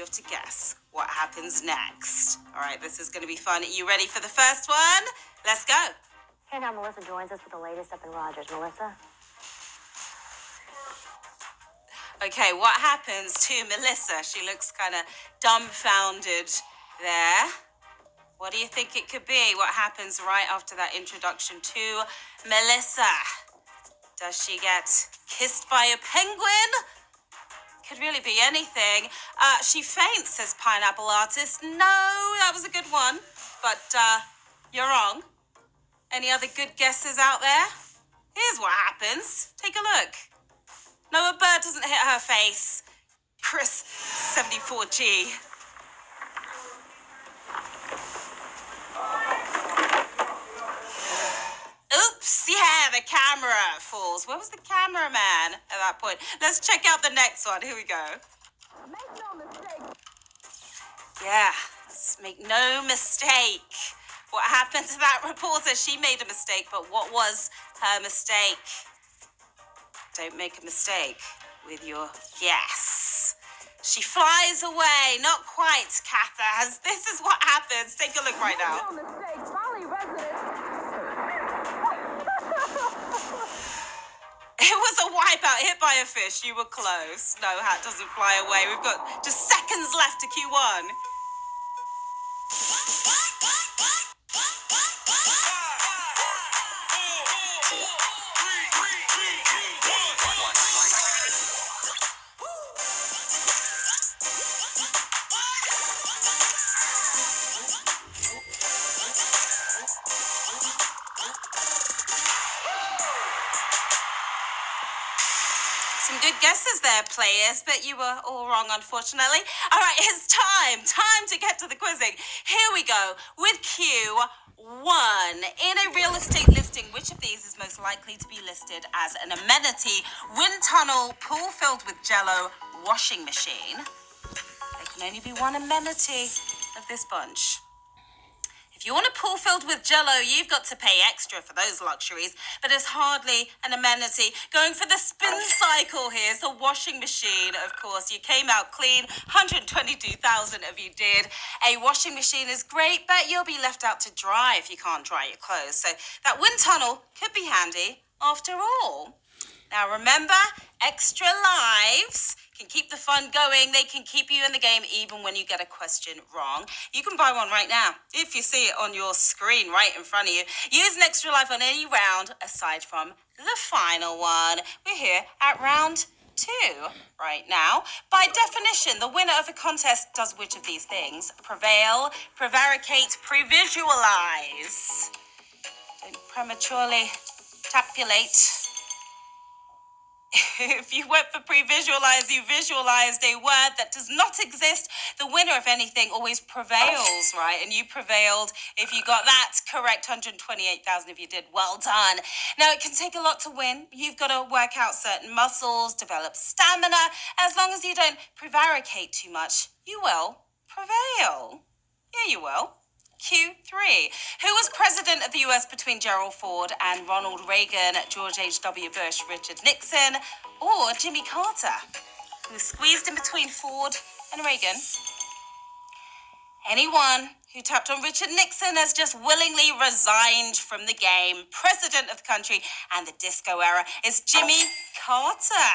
have to guess what happens next. All right, this is going to be fun. Are you ready for the first one? Let's go. Hey, now Melissa joins us with the latest up in Rogers. Melissa? Okay, what happens to Melissa? She looks kind of dumbfounded there. What do you think it could be? What happens right after that introduction to Melissa? Does she get kissed by a penguin? Could really be anything. She faints, says Pineapple Artist. No, that was a good one, but you're wrong. Any other good guesses out there? Here's what happens. Take a look. No, a bird doesn't hit her face. Chris, 74G. Oops, yeah, the camera falls. Where was the cameraman at that point? Let's check out the next one. Here we go. Make no mistake. Yeah, let's make no mistake. What happened to that reporter? She made a mistake, but what was her mistake? Don't make a mistake with your guess. She flies away. Not quite, Katha. This is what happens. Take a look right now. Make no mistake. Raleigh residents. It was a wipeout hit by a fish. You were close. No, hat doesn't fly away. We've got just seconds left to Q1. Some good guesses there, players, but you were all wrong, unfortunately. All right, it's time to get to the quizzing. Here we go with Q1. In a real estate listing, which of these is most likely to be listed as an amenity? Wind tunnel, pool filled with jello, washing machine. There can only be one amenity of this bunch. If you want a pool filled with jello, you've got to pay extra for those luxuries, but it's hardly an amenity. Going for the spin cycle here, it's the washing machine, of course. You came out clean, 122,000 of you did. A washing machine is great, but you'll be left out to dry if you can't dry your clothes. So that wind tunnel could be handy after all. Now remember, extra lives can keep the fun going. They can keep you in the game even when you get a question wrong. You can buy one right now if you see it on your screen right in front of you. Use an extra life on any round aside from the final one. We're here at round 2 right now. By definition, the winner of a contest does which of these things? Prevail, prevaricate, previsualize. Don't prematurely tapulate. If you went for pre-visualize, you visualized a word that does not exist. The winner of anything always prevails, right? And you prevailed if you got that correct. 128,000 if you did. Well done. Now, it can take a lot to win. You've got to work out certain muscles, develop stamina. As long as you don't prevaricate too much, you will prevail. Yeah, you will. Q3. Who was president of the US between Gerald Ford and Ronald Reagan, George H.W. Bush, Richard Nixon, or Jimmy Carter, who was squeezed in between Ford and Reagan? Anyone who tapped on Richard Nixon has just willingly resigned from the game. President of the country and the disco era is Jimmy Carter,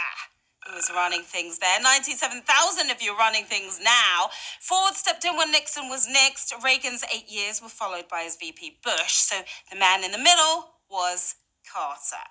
who was running things there. 97,000 of you running things now. Ford stepped in when Nixon was next. Reagan's 8 years were followed by his VP Bush. So the man in the middle was Carter.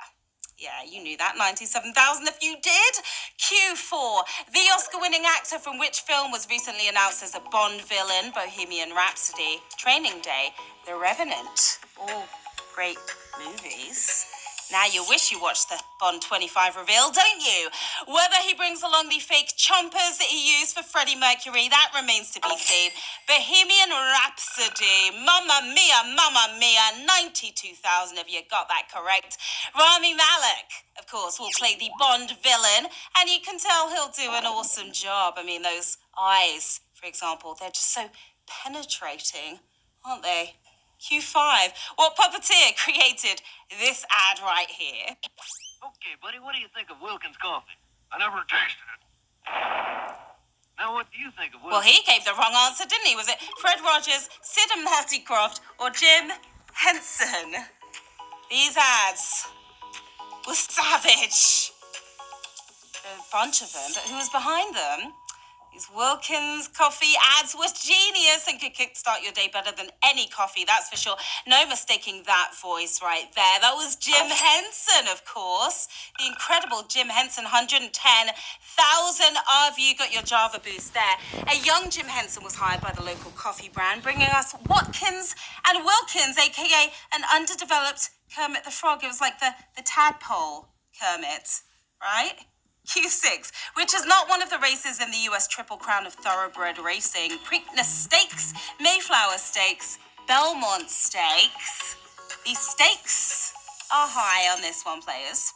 Yeah, you knew that. 97,000 if you did. Q4. The Oscar-winning actor from which film was recently announced as a Bond villain? Bohemian Rhapsody, Training Day, The Revenant. All great movies. Now you wish you watched the Bond 25 reveal, don't you? Whether he brings along the fake chompers that he used for Freddie Mercury, that remains to be seen. Bohemian Rhapsody, Mamma Mia, 92,000 of you got that correct. Rami Malek, of course, will play the Bond villain, and you can tell he'll do an awesome job. I mean, those eyes, for example, they're just so penetrating, aren't they? Q5. What puppeteer created this ad right here? Okay, buddy, what do you think of Wilkins coffee? I never tasted it. Now, what What do you think of Well, he gave the wrong answer, didn't he? Was it Fred Rogers, Sid and Matty Croft, or Jim Henson? These ads were savage. A bunch of them, but who was behind them? These Wilkins coffee ads were genius and could kickstart your day better than any coffee, that's for sure. No mistaking that voice right there. That was Jim Henson, of course. The incredible Jim Henson, 110,000 of you got your Java boost there. A young Jim Henson was hired by the local coffee brand, bringing us Watkins and Wilkins, aka an underdeveloped Kermit the Frog. It was like the tadpole Kermit, right? Q6, which is not one of the races in the US Triple Crown of Thoroughbred Racing. Preakness Stakes, Mayflower Stakes, Belmont Stakes. These stakes are high on this one, players.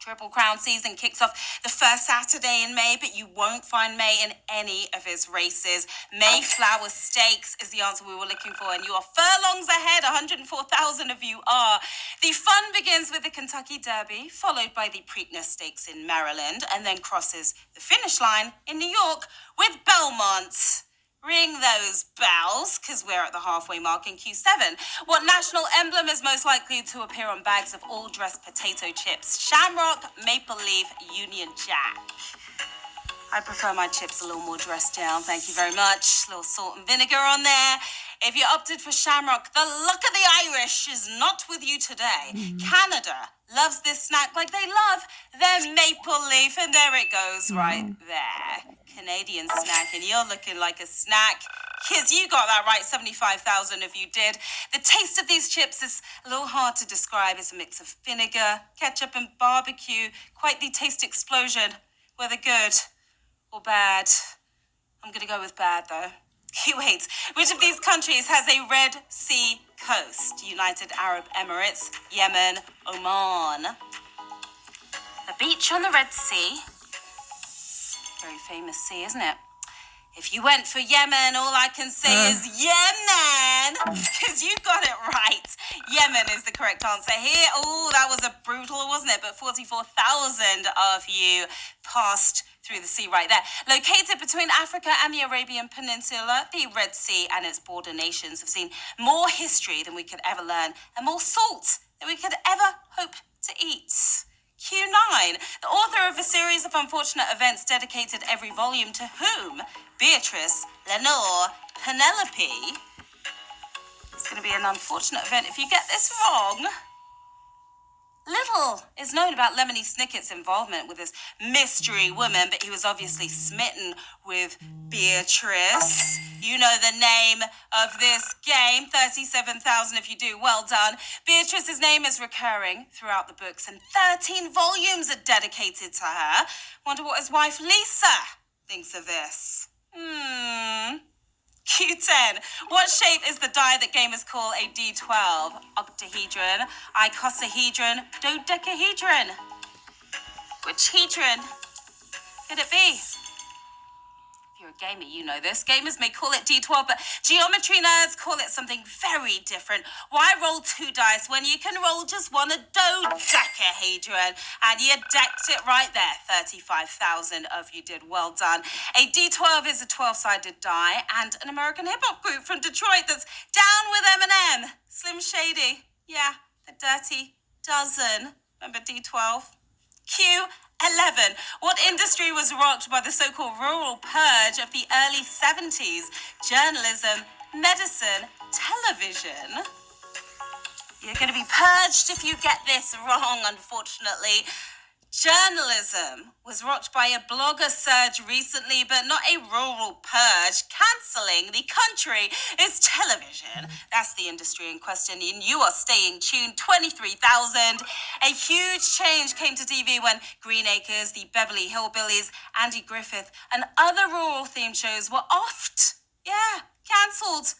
Triple Crown season kicks off the first Saturday in May, but you won't find May in any of his races. Mayflower Stakes is the answer we were looking for, and you are furlongs ahead. 104,000 of you are. The fun begins with the Kentucky Derby, followed by the Preakness Stakes in Maryland, and then crosses the finish line in New York with Belmont. Ring those bells, because we're at the halfway mark in Q7. What national emblem is most likely to appear on bags of all-dressed potato chips? Shamrock, Maple Leaf, Union Jack. I prefer my chips a little more dressed down, thank you very much. A little salt and vinegar on there. If you opted for Shamrock, the luck of the Irish is not with you today. Canada loves this snack like they love their maple leaf, and there it goes right there. Canadian snack, and you're looking like a snack. Kids, you got that right, 75,000 of you did. The taste of these chips is a little hard to describe. It's a mix of vinegar, ketchup, and barbecue. Quite the taste explosion, whether good or bad. I'm gonna go with bad though. Wait, which of these countries has a Red Sea coast? United Arab Emirates, Yemen, Oman. A beach on the Red Sea. Very famous sea, isn't it? If you went for Yemen, all I can say is Yemen, because you got it right. Yemen is the correct answer here. Oh, that was a brutal, wasn't it? But 44,000 of you passed through the sea right there. Located between Africa and the Arabian Peninsula, the Red Sea and its border nations have seen more history than we could ever learn and more salt than we could ever hope to eat. Q9, the author of a series of unfortunate events dedicated every volume to whom? Beatrice, Lenore, Penelope. It's going to be an unfortunate event if you get this wrong. Little is known about Lemony Snicket's involvement with this mystery woman, but he was obviously smitten with Beatrice. You know the name of this game. 37,000 if you do. Well done. Beatrice's name is recurring throughout the books, and 13 volumes are dedicated to her. Wonder what his wife Lisa thinks of this. Q10. What shape is the die that gamers call a D12? Octahedron, icosahedron, dodecahedron. Which hedron could it be? If you're a gamer, you know this. Gamers may call it D12, but geometry nerds call it something very different. Why roll 2 dice when you can roll just one? A dodecahedron. And you decked it right there. 35,000 of you did. Well done. A D12 is a 12-sided die and an American hip-hop group from Detroit that's down with Eminem. Slim Shady. Yeah, the Dirty Dozen. Remember D12? Q11. What industry was rocked by the so-called rural purge of the early 70s? Journalism, medicine, television. You're going to be purged if you get this wrong, unfortunately. Journalism was rocked by a blogger surge recently, but not a rural purge. Cancelling the country is television. That's the industry in question, and you are staying tuned. 23,000. A huge change came to TV when Green Acres, the Beverly Hillbillies, Andy Griffith, and other rural-themed shows were offed. Yeah, cancelled.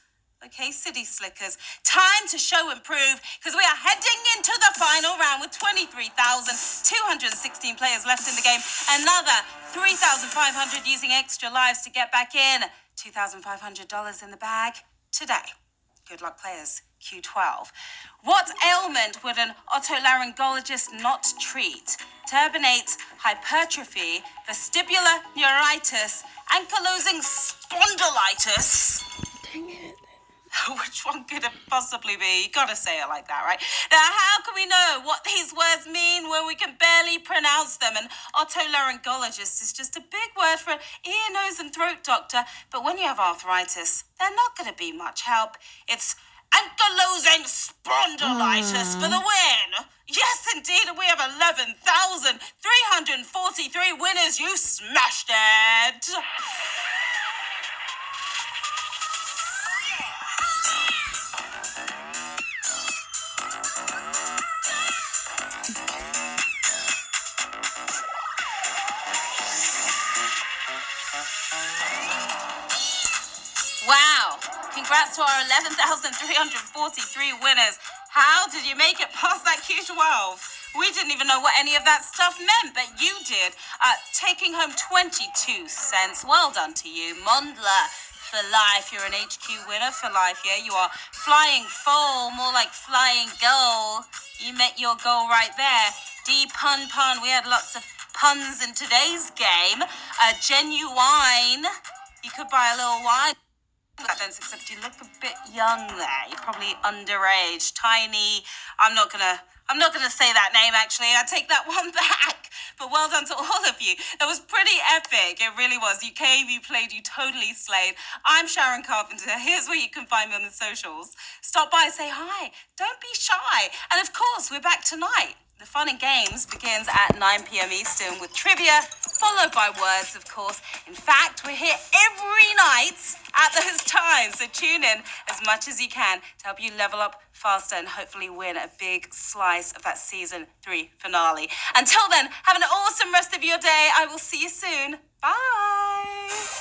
Okay, City Slickers, time to show and prove, because we are heading into the final round with 23,216 players left in the game. Another 3,500 using extra lives to get back in. $2,500 in the bag today. Good luck, players. Q12. What ailment would an otolaryngologist not treat? Turbinate hypertrophy, vestibular neuritis, ankylosing spondylitis. Dang it. Which one could it possibly be? You gotta say it like that, right? Now, how can we know what these words mean when we can barely pronounce them? An otolaryngologist is just a big word for an ear, nose, and throat doctor. But when you have arthritis, they're not gonna be much help. It's ankylosing spondylitis for the win. Yes, indeed, and we have 11,343 winners. You smashed it. Wow. Congrats to our 11,343 winners. How did you make it past that Q12? We didn't even know what any of that stuff meant, but you did. Taking home 22 cents. Well done to you. Mondler for life. You're an HQ winner for life, yeah? You are flying full, more like flying goal. You met your goal right there. D pun. We had lots of puns in today's game. Genuine. You could buy a little wine. Except you look a bit young there. You're probably underage, tiny. I'm not gonna say that name actually. I take that one back. But well done to all of you. That was pretty epic. It really was. You came, you played, you totally slayed. I'm Sharon Carpenter. Here's where you can find me on the socials. Stop by, say hi. Don't be shy. And of course, we're back tonight. The fun and games begins at 9 p.m. Eastern with trivia, followed by words, of course. In fact, we're here every night at those times, so tune in as much as you can to help you level up faster and hopefully win a big slice of that season 3 finale. Until then, have an awesome rest of your day. I will see you soon. Bye.